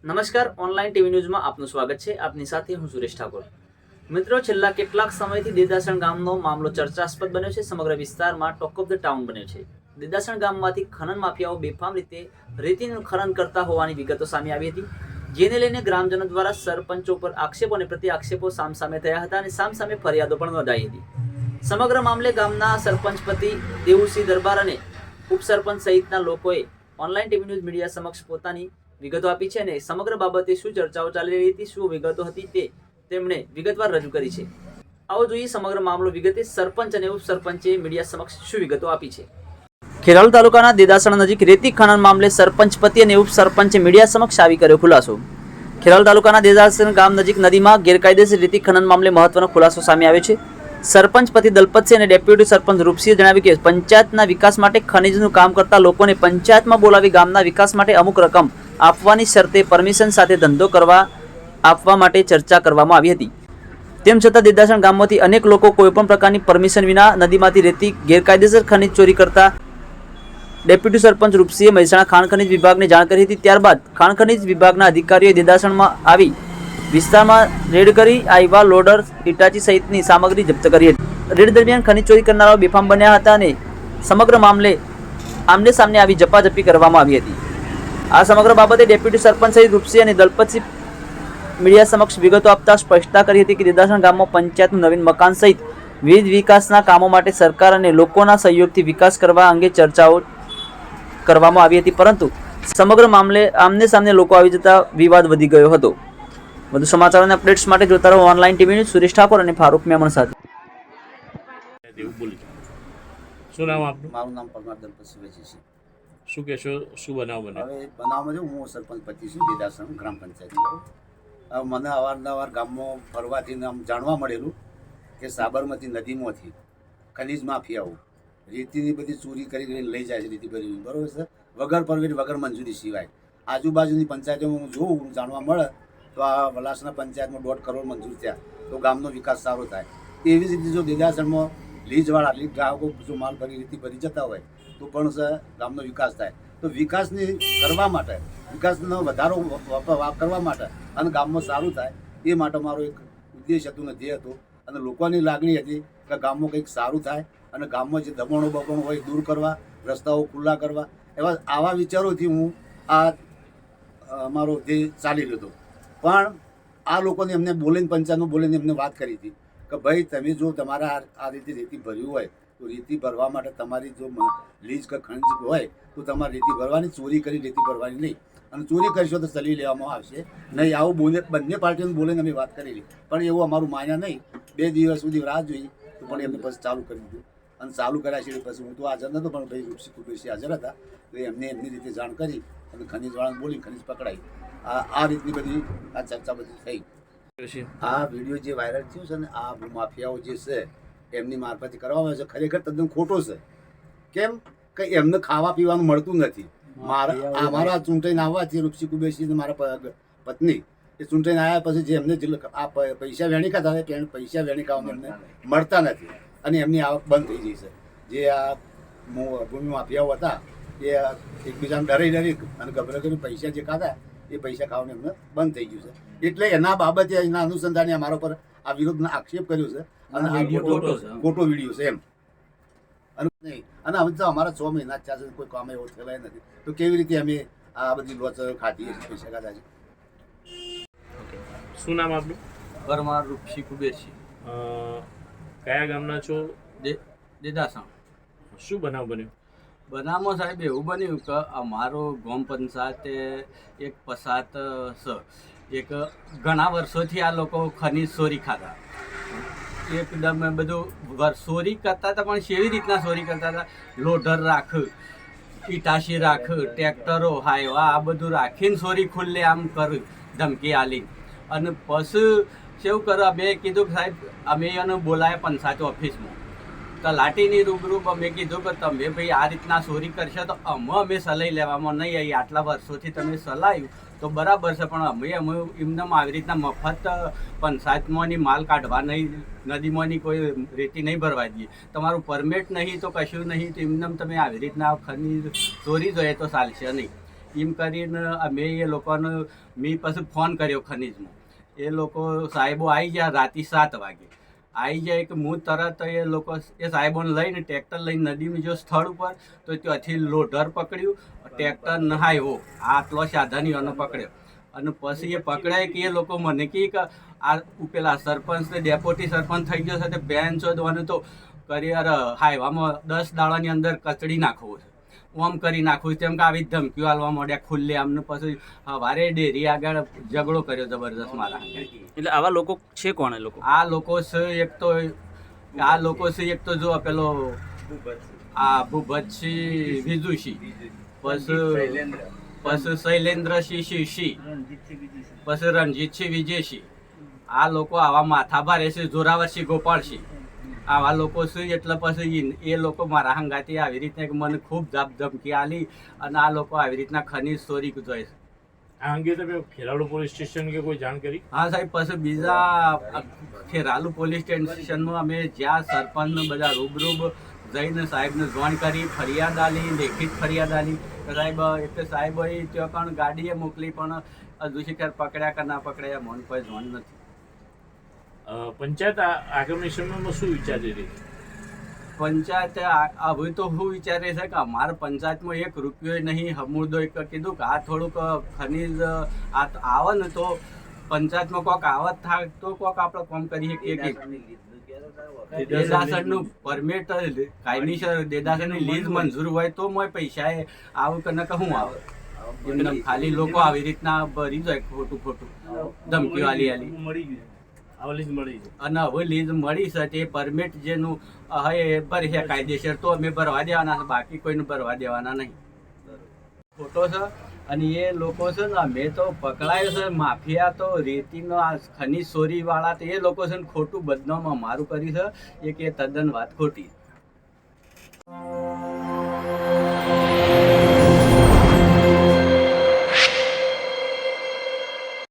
નમસ્કાર, online TV ન્યૂઝમાં આપનું સ્વાગત છે. આપની સાથે હું સુરેશ ઠાકોર. મિત્રો, છેલ્લા કેટલાક સમયથી દેદાસણ ગામનો મામલો ચર્ચાસ્પદ બન્યો છે. સમગ્ર વિસ્તારમાં ટોક ઓફ ધ ટાઉન બન્યો છે. દેદાસણ ગામમાંથી ખનન માફિયાઓ બેફામ રીતે રેતીનું ખનન કરતા હોવાની વિગતો સામે આવી હતી, જેને લઈને ગ્રામજનો દ્વારા સરપંચો પર આક્ષેપો અને પ્રતિ આક્ષેપો સામસામે થયા હતા અને સામસામે ફરિયાદો પણ નોંધાઈ હતી. સમગ્ર મામલે ગામના સરપંચ પતિ દેવુસિંહ દરબાર અને ઉપસરપંચ સહિતના લોકોએ ઓનલાઈન ટીવી ન્યૂઝ મીડિયા સમક્ષ પોતાની વિગતો આપી છે અને સમગ્ર બાબતે શું ચર્ચાઓ ચાલી રહી હતી, શું વિગતો હતી તે તેમણે વિગતવાર રજૂ કરી છે. આવો જોઈએ સમગ્ર મામલો વિગતે. સરપંચ અને ઉપસરપંચે મીડિયા સમક્ષ શું વિગતો આપી છે. ખેરાલુ તાલુકાના દેદાસણ નજીક રેતી ખનન મામલે સરપંચ પતિ અને ઉપસરપંચે મીડિયા સમક્ષ આવી કર્યો ખુલાસો. ખેરાલુ તાલુકાના દેદાસણ ગામ નજીક નદીમાં ગેરકાયદેસર રેતી ખનન મામલે મહત્વનો ખુલાસો સામે આવ્યો છે. સરપંચ પતિ દલપતસિંહ અને ડેપ્યુટી સરપંચ રૂપસિંહે જણાવ્યું કે પંચાયતના વિકાસ માટે ખનીજનું કામ કરતા લોકોને પંચાયતમાં બોલાવી ગામના વિકાસ માટે અમુક રકમ આપવાની શરતે પરમિશન સાથે ધંધો કરવા આપવા માટે ચર્ચા કરવામાં આવી હતી. તેમ છતાં દેદાસણ ગામમાંથી અનેક લોકો કોઈપણ પ્રકારની પરમિશન વિના નદીમાંથી રેતી ગેરકાયદેસર ખનીજ ચોરી કરતા ડેપ્યુટી સરપંચ રૂપસિંહે મહેસાણા ખાણ ખનીજ વિભાગને જાણ કરી હતી. ત્યારબાદ ખાણ ખનીજ વિભાગના અધિકારીઓએ દેદાસણમાં આવી વિસ્તારમાં રેડ કરી આઈવા, લોડર, ઇટાચી સહિતની સામગ્રી જપ્ત કરી હતી. રેડ દરમિયાન ખનીજ ચોરી કરનારાઓ બેફામ બન્યા હતા અને સમગ્ર મામલે આમને સામને આવી ઝપાઝપી કરવામાં આવી હતી. આ સમગ્ર બાબતે ડેપ્યુટી સરપંચ સહિત રૂપસિંહ અને દલપતસિંહ મીડિયા સમક્ષ વિગતો આપતા સ્પષ્ટતા કરી હતી કે દેદાસણ ગામમાં પંચાયતનું નવીન મકાન સહિત વિવિધ વિકાસના કામો માટે સરકાર અને લોકોના સહયોગથી વિકાસ કરવા અંગે ચર્ચાઓ કરવામાં આવી હતી, પરંતુ સમગ્ર મામલે આમને સામને લોકો આવી જતા વિવાદ વધી ગયો હતો. વધુ સમાચાર અને અપડેટ્સ માટે જોતા રહો online TV news. Suresh Thakor અને ફારૂક મેમણ સાથે. શું નામ આપનું? મારું નામ પરમાર દલપતસિંહ છે. શું કહેશો, શું બનાવ બન્યો? હવે બનાવમાં જો હું સરપંચ પતિ છું દેદાસણ ગ્રામ પંચાયત. હવે મને અવારનવાર ગામમાં ફરવાથી આમ જાણવા મળેલું કે સાબરમતી નદીમાંથી ખનીજ માફિયાઓ રેતીની બધી ચોરી કરીને લઈ જાય છે, રેતી ભરી, બરાબર છે, વગર પરમિટ વગર મંજૂરી સિવાય. આજુબાજુની પંચાયતોમાં હું જોઉં, જાણવા મળે તો આ વલાસના પંચાયતમાં 1.5 કરોડ મંજૂર થયા તો ગામનો વિકાસ સારો થાય. એવી જ રીતે જો દેદાસણમાં લીઝવાળા લીઝ ગ્રાહકો જો માલ ભરી રેતી ભરી જતા હોય તો પણ ગામનો વિકાસ થાય. તો વિકાસની કરવા માટે, વિકાસનો વધારો કરવા માટે અને ગામમાં સારું થાય એ માટે મારો એક ઉદ્દેશ હતો ને ધ્યેય હતો અને લોકોની લાગણી હતી કે ગામમાં કંઈક સારું થાય અને ગામમાં જે દબાણો બબાણો હોય દૂર કરવા, રસ્તાઓ ખુલ્લા કરવા, આવા વિચારોથી હું આ મારો ધ્યેય ચાલી રહ્યો હતો. પણ આ લોકોને એમને બોલીને, પંચાયતનું બોલીને એમને વાત કરી હતી કે ભાઈ તમે જો તમારા આ રીતે રેતી ભર્યું હોય તો રેતી ભરવા માટે તમારી જો લીઝ કે ખનીજ હોય તો તમારે રેતી ભરવાની, ચોરી કરી રેતી ભરવાની નહીં. અને ચોરી કરશો તો ચલી લેવામાં આવશે નહીં. આવું બોલે બંને પાર્ટીઓને બોલીને અમે વાત કરેલી, પણ એવું અમારું માન્યા નહીં. 2 દિવસ સુધી રાહ જોઈ તો પણ એમને પછી ચાલુ કરી દીધું અને ચાલુ કર્યા છે. પછી હું તો હાજર નહોતો, પણ ભાઈ રૂપસિંહ કુબેરસિંહ હાજર હતા તો એમને એમની રીતે જાણ કરી અને ખનીજવાળાને બોલી ખનીજ પકડાઈ. આ રીતની બધી આ ચર્ચા બધી થઈ. આ વિડીયો જે વાયરલ થયો છે ને, આ માફિયાઓ જે છે એમની મારફતે કરવામાં આવે છે, ખરેખર તદ્દન ખોટો છે. કેમ કે એમને ખાવા પીવાનું મળતું નથી. અમારા ચૂંટાઈને આવવાથી રૂપસિંહ કુબેરસિંહ મારા પત્ની એ ચૂંટાઈને આવ્યા પછી જે એમને આ પૈસા વેણી ખાતા હતા, પૈસા વેણી ખાવામાં એમને મળતા નથી અને એમની આવક બંધ થઈ ગઈ છે. જે આ ભૂમિ માફિયાઓ હતા એ એકબીજાને ડરી અને ગભરા કરી પૈસા જે ખાતા એ પૈસા ખાવાનું એમને બંધ થઈ ગયું છે. એટલે એના બાબતે એના અનુસંધાને અમારા પર આ વિરોધનો આક્ષેપ કર્યો છે અને આ ખોટો વિડીયો છે એમ. અને હવે તો અમારા 6 મહિના થયા છે, કોઈ કામ એવો થયેલા નથી, તો કેવી રીતે અમે આ બધી લોચ ખાધી પૈસા ખાધા છે. શું નામ આપનું? પરમાર રૂપસિંહ કુબેરસિંહ. કયા ગામના છો? દેદાસણ. શું બનાવ બન્યો? બનાવમાં સાહેબ એવું બન્યું કે અમારો ગામ પંચાયતે એક પસાત છે, એક ઘણા વર્ષોથી આ લોકો ખનીજ ચોરી ખાતા. એકદમ બધું ચોરી કરતા હતા, પણ કેવી રીતના ચોરી કરતા હતા? લોડર રાખ, ઇટાશી રાખ, ટ્રેક્ટરો, હાઈવા આ બધું રાખીને ચોરી ખુલ્લે આમ કર ધમકી આલી. અને પછી કેવું કરો, અમે કીધું કે સાહેબ અમે એને બોલાયા પંચાયત ઓફિસમાં તલાટીની રૂબરૂ. અમે કીધું કે તમે ભાઈ આ રીતના ચોરી કરશો તો અમે સલાઈ લેવામાં નહીં આવી. આટલા વર્ષોથી તમે સલાયું તો બરાબર છે, પણ અમે એમને આવી રીતના મફત પંચાયતમાંની માલ કાઢવા નહીં, નદીમાંની કોઈ રેતી નહીં ભરવા દઈએ. તમારું પરમિટ નહીં તો કશું નહીં, તો એમને તમે આવી રીતના ખનીજ ચોરી જોઈએ તો ચાલશે નહીં. એમ કરીને અમે એ લોકોને મેં પછી ફોન કર્યો ખનીજમાં. એ લોકો સાહેબો આવી ગયા રાતે 7 વાગે આવી જાય કે હું તરત એ લોકો એ સાહેબોને લઈને ટ્રેક્ટર લઈને નદીમાં જો સ્થળ ઉપર તો ત્યાંથી લોઢર પકડ્યું, ટ્રેક્ટર નહાયો, આટલો સાધનીઓનો પકડ્યો. અને પછી એ પકડાય કે એ લોકો મને કહે કે આ પેલા સરપંચ ને ડેપ્યુટી સરપંચ થઈ ગયો છે તે બેન શોધવાનું તો કરિયર હાઈવામાં 10 દાડાની અંદર કચડી નાખવું છે, ઓમ કરી નાખવું તેમ કે આવી ધમકીઓ આલવા માંડ્યા ખુલ્લે આમને. પછી વારે ડેરી આગળ ઝઘડો કર્યો જબરદસ્ત મારા. એટલે આવા લોકો છે કોણ? એ લોકો આ લોકો છે એક તો જો પેલો આ ભૂપતસિંહ વિજુસિંહ, પછી શૈલેન્દ્રસિંહ સિંહ, પછી રણજીતસિંહ વિજયસિંહ. આ લોકો આવા માથા ભારે છે. જોરાવરસિંહ ગોપાળસિંહ આવા લોકો છે. એટલે પછી એ લોકો મારા હંગાથી આવી રીતના મને ખૂબ ધમકી આલી અને આ લોકો આવી રીતના ખનીજ ચોરી જાય છે. આ અંગે તમે ખેરાલુ પોલીસ સ્ટેશન કે કોઈ જાણ કરી? હા સાહેબ, પછી બીજા ખેરાલુ પોલીસ સ્ટેશનમાં અમે જ્યાં સરપંચને બધા રૂબરૂબ જઈને સાહેબને જાણ કરી, ફરિયાદ આલી, લેખિત ફરિયાદ આલી. સાહેબ એટલે સાહેબ ત્યાં પણ ગાડીએ મોકલી પણ હજુ શિકાર પકડ્યા કે ના પકડ્યા મને કોઈ જાણ નથી. પંચાયત આગામી સમયમાં શું વિચારી રહી છે? પંચાયત હવે તો શું વિચારે છે કે અમારા પંચાયતમાં 1 રૂપિયો નહીં. હમુદો કીધું કે આ થોડુંક ખનીજ આવે ને તો પંચાયતમાં કોક આવત થાય તો કોક આપણે કામ કરીએ. દેદાસરનું પરમિટ કાયદેસર દેદાસરની લીઝ મંજૂર હોય તો મોય પૈસા આવું કે ન કહું આવે. એમને ખાલી લોકો આવી રીતના ભરી જાય ખોટું ધમકીઓ આલી. અને હવે લીઝ મળી છે તે પરમિટ જેનું હવે ભરી છે કાયદેસર તો અમે ભરવા દેવાના છે, બાકી કોઈને ભરવા દેવાના નહીં. ખોટો છે. અને એ લોકો છે ને અમે તો પકડાયો છે માફિયા તો રેતીનો આ ખનીજ ચોરી વાળા તો એ લોકો છે ને ખોટું બદનામ અમારું કરી છે એ કે તદ્દન વાત ખોટી.